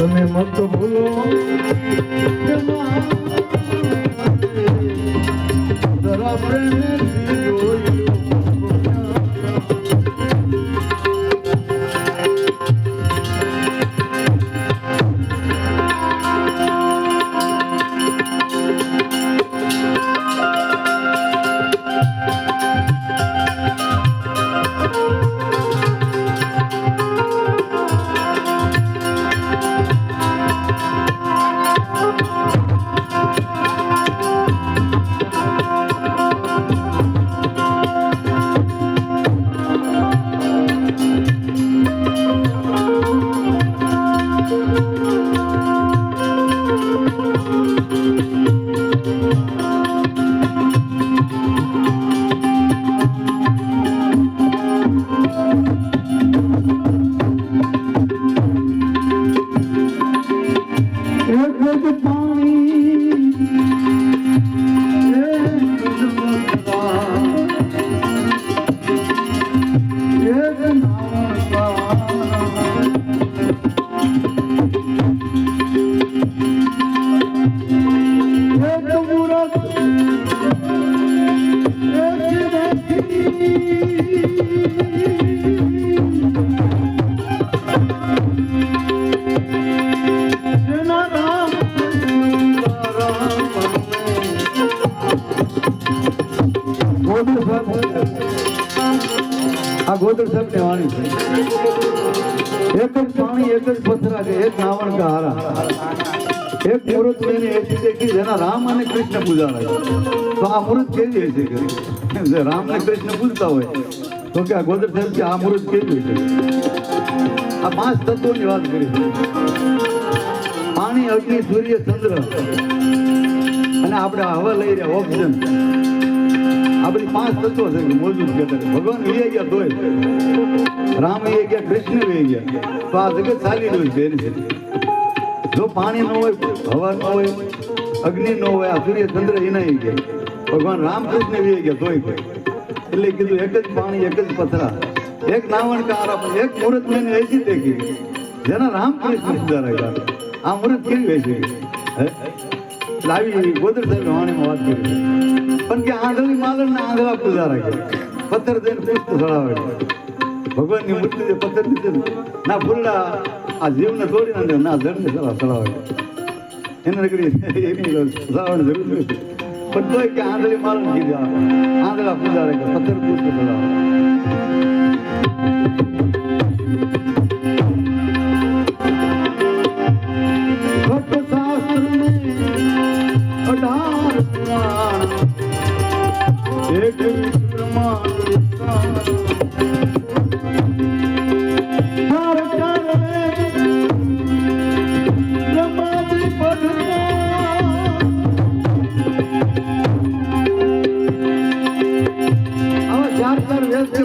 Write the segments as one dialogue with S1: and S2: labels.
S1: તમે મત ભૂલો જરા પ્રેમથી જોઈ ગોદર સાહેબ ને વાણી છે એક જ પાણી એક જ પથરા કે એક રાવણ કા હારા એક મુહૂર્ત મેને એસી देखी જેના રામ અને કૃષ્ણ પૂજા રહે તો આ મુહૂર્ત કેવી હશે કે જે રામ અને કૃષ્ણ પૂજતા હોય તો કે આ ગોદર સાહેબ કે આ મુહૂર્ત કેવી હશે આ પાંચ તત્વોની વાત કરી પાણી અગ્નિ સૂર્ય ચંદ્ર અને આપણે હવા લઈ રહ્યા ઓક્સિજન આ બધી પાંચ તત્વો છે મોજૂદ છે ભગવાન વી ગયા તોય રામ વી ગયા કૃષ્ણ વી ગયા તો આ જગત ચાલી રહ્યું છે જો પાણી ન હોય હવા ન હોય અગ્નિ ન હોય આ સૂર્ય ચંદ્ર એના ગયા ભગવાન રામ કૃષ્ણ વી ગયા તોય એટલે કીધું એક જ પાણી એક જ પથરા એક નાવણ કાર એક મુહૂર્ત મેને એસી દેખી જેના રામ કૃષ્ણ સુધારા આ મુહૂર્ત કેવી હોય છે લાવી ગોદર સાહેબ વાણીમાં વાત કરી પણ કે આંધળી માલણ ને આંધળા પૂજારા કે પથ્થર દઈને પુષ્પ ચડાવે ભગવાનની મૂર્તિ જે પથ્થર દીધે ના ફૂલડા આ જીવને તોડી નાખે ના જળને ચડાવે એને નગરી એની ચડાવવાની જરૂર નથી પણ તોય કે આંધળી માલણ કીધા આંધળા પૂજારા કે પથ્થર પુષ્પ ચડાવે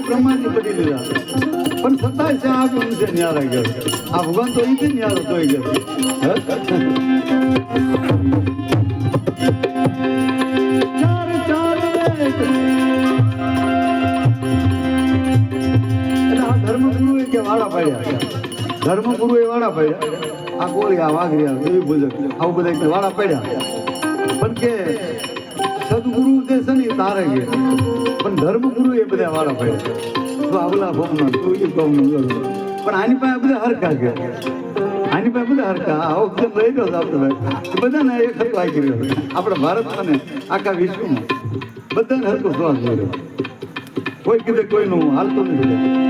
S1: બ્રહ્માજી બની લીધા પણ છતાંય છે આ મનુષ્ય ન્યારા ગયો આ ભગવાન તો અહીંથી ન્યારો તોય ગયો ધર્મગુરુ કે વાળા પાડ્યા ધર્મગુરુ એ વાળા પાડ્યા આ ગોળી આ વાઘરી એવી બુજક આવું બધા વાળા પાડ્યા પણ કે સદગુરુ જે છે ને એ તારે કે પણ ધર્મગુરુ એ બધા વાળા ભાઈ તો આવલા ભવનો તું એ ભવનો પણ આની પાસે બધા હરખા કે આની પાસે બધા હરખા આ ઓપ્શન રહી ગયો આપણે બધાને એક હરખું આવી ગયો આપણા ભારતમાં ને આખા વિશ્વમાં બધાને હરખો શ્વાસ મળ્યો કોઈ કીધે કોઈનું હાલતું નથી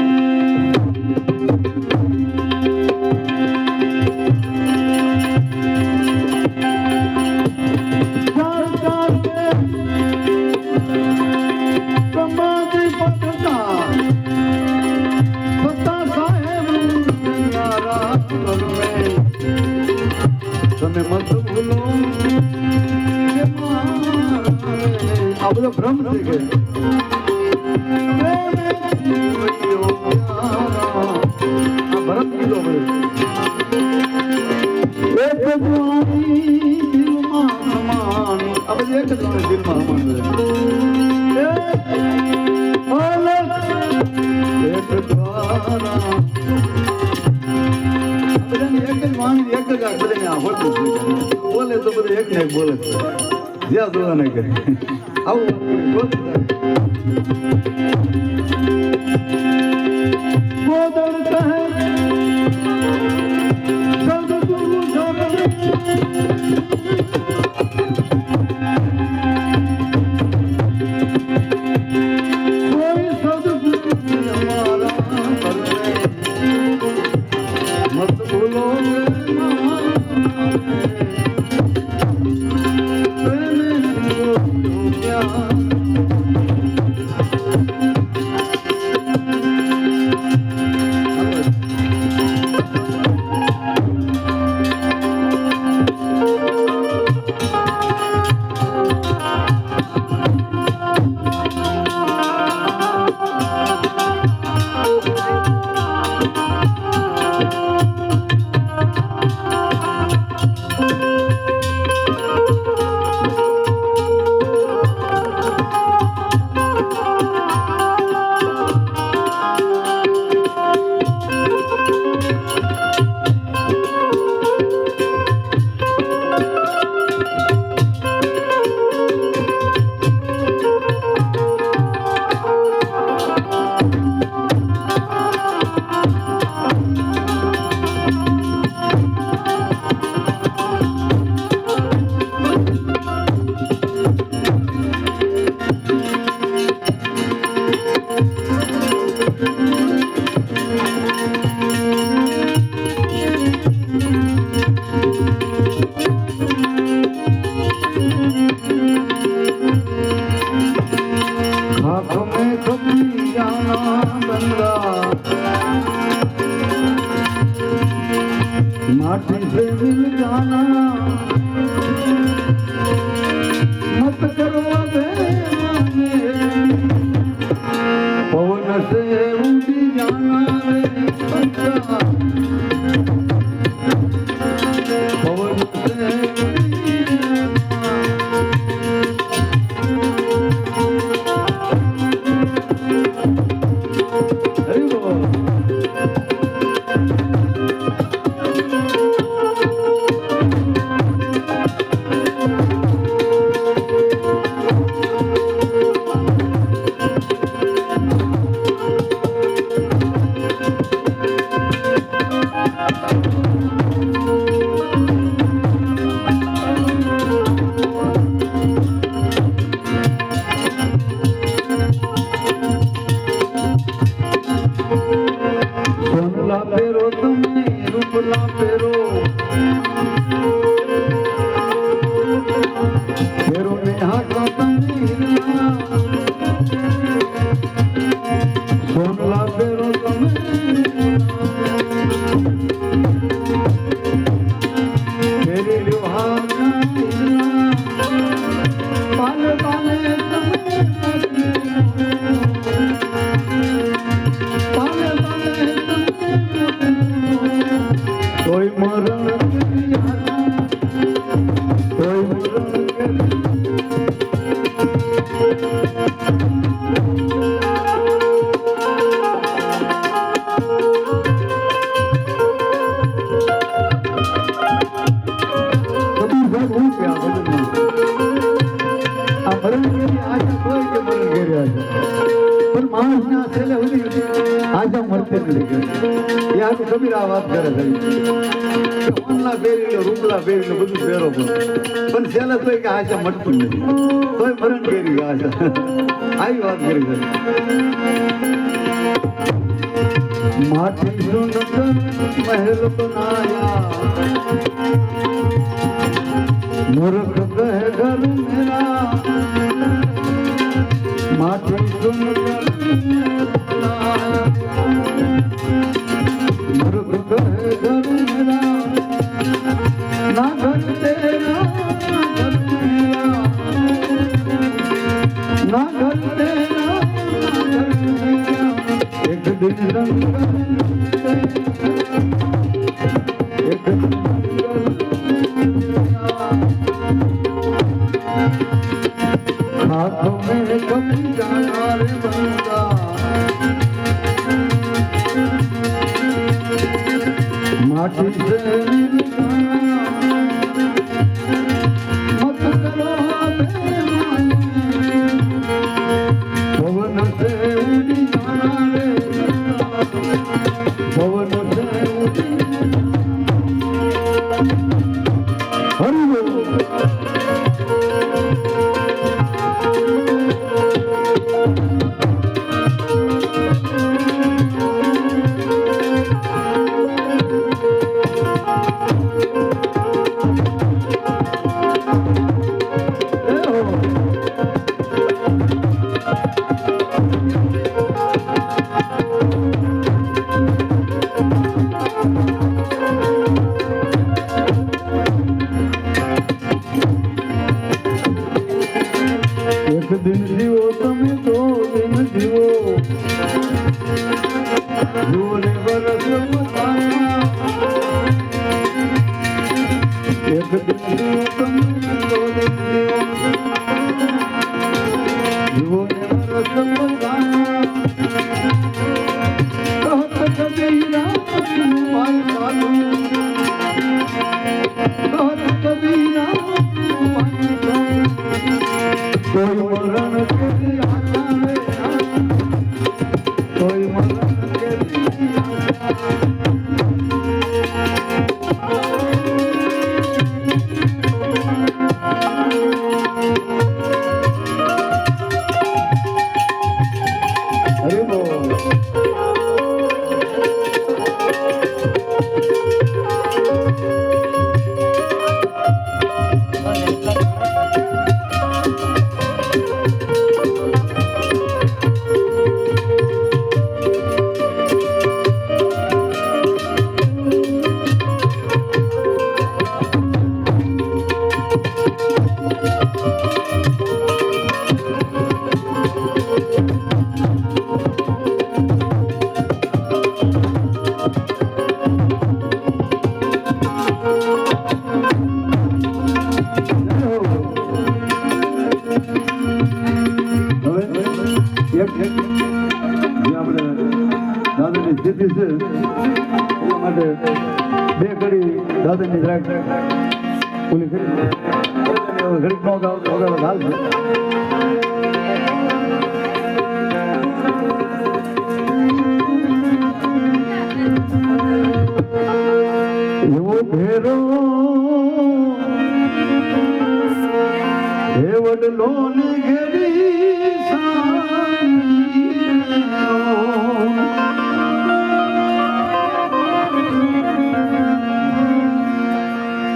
S1: તમે મત ભૂલો આ બધો ભ્રમ થઈ ગયો આ ભરત કીધો એક દિલમાં સમાની આ બધું એક જ દિલમાં સમાન એક દ્વારા બધાને એક જ વાણી એક જ આ બધાને આ હોતું બોલે તો બધા એક ને એક બોલે જ્યાં જોવા નહીં કરે આવું माटी से मिल जाना मत करो बेमाने पवन से उड़ी जाना रे बच्चा पवन से पेरो तुम्हें रूपला पेरो पेरो में हाथ तुम्हें सोनला पेरो तुम्हें मेरे लोहाना पाले पाले कोई मरण कोई मरण મરણ કરી આશા કોઈ કે મરણ કરી આશા પણ માણસના છેલ્લે સુધી આશા મળતી નથી. એ આ કબીર આ વાત કરે છે ઓનલા પહેરી લો રૂપલા પહેરી લો બધું પહેરો પણ છેલ્લે તોય કે આશા મળતી નથી તોય મરણ કરી આશા આવી વાત કરી છે. માટી સુંદર મહેલ બનાયા મૂર્ખ કહે ઘર મેરા માટી સુંદર મૂર્ખ કહે ઘર મેરા ના ઘર તેરા ઘર મેરા ના ઘર તેરા ઘર મેરા એક દિન રંગ हाथों में कभी जाना रे बंदा माटी से मत करो पवन से उड़ी जाना रे पवन से उड़ी हरि एक दिन जीवो तमे दो दिन जीवो झूले बरस बताना एक दिन जीवो तमे दो दिन जीवो झूले बरस बताना कहत कबीरा भाई साधु कहत कबीरा भाई कोई मरण के आशा में कोई मरण के अरे बोल દાદાની સ્થિતિ છે એટલા માટે બે ઘડી દાદાની જરાક ઓલી કરી ઘડીક નો વગાડો હાલ છે. એવો ભેરો હે વડલો ને ઘેરી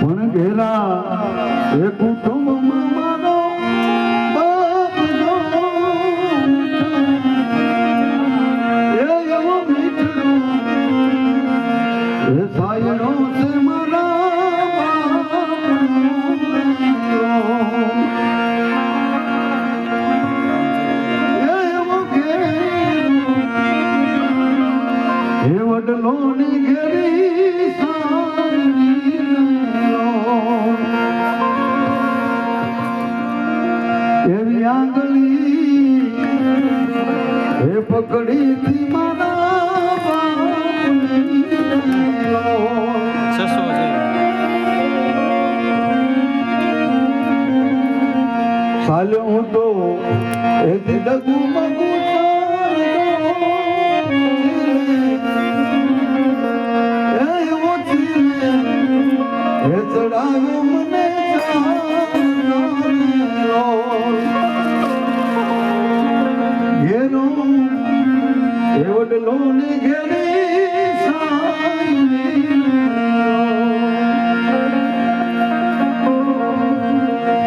S1: પણ ઘેરા એ કુટુંબ મારો બાપ એવો મીઠડો એ સાયણો છે મારા વડલો ની ઘેરી સારી હાલ્યો હું તો એ ડગુ મગુ ચડાવ્યો મને ઘેરો એવડલો ને ઘેરે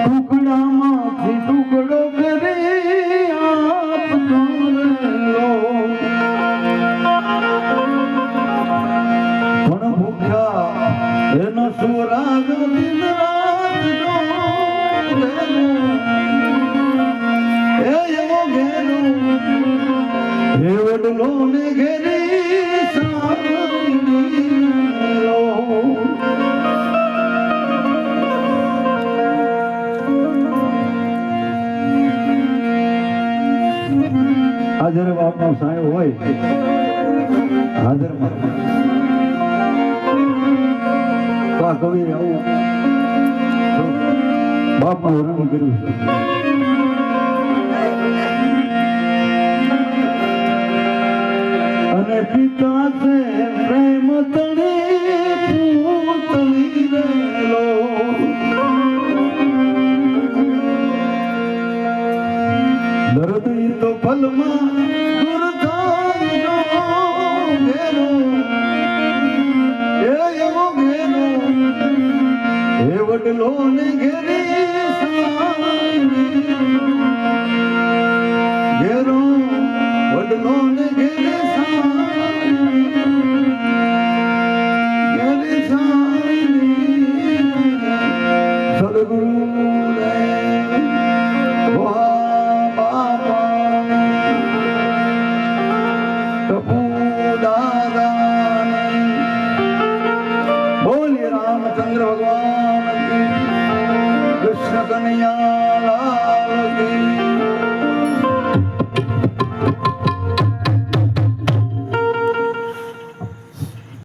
S1: ટુકડામાંથી ટુકડો કરે આપતો પણ ભૂખ્યા એનો સુરાગ દિન રાત એવો ઘેરો એ વડલો ને ઘેરે હાજર બાપનો સાયો હોય હાજરમાં તો આ કવિ આવું બાપનું વર્ણન કર્યું છે. અને પિતા છે પ્રેમ તળે પૂતળી રહેલો દર્દ તો ફલમાં દૂર થાય ઘેરો એવો ઘેરો એ વડલો ને ઘેરે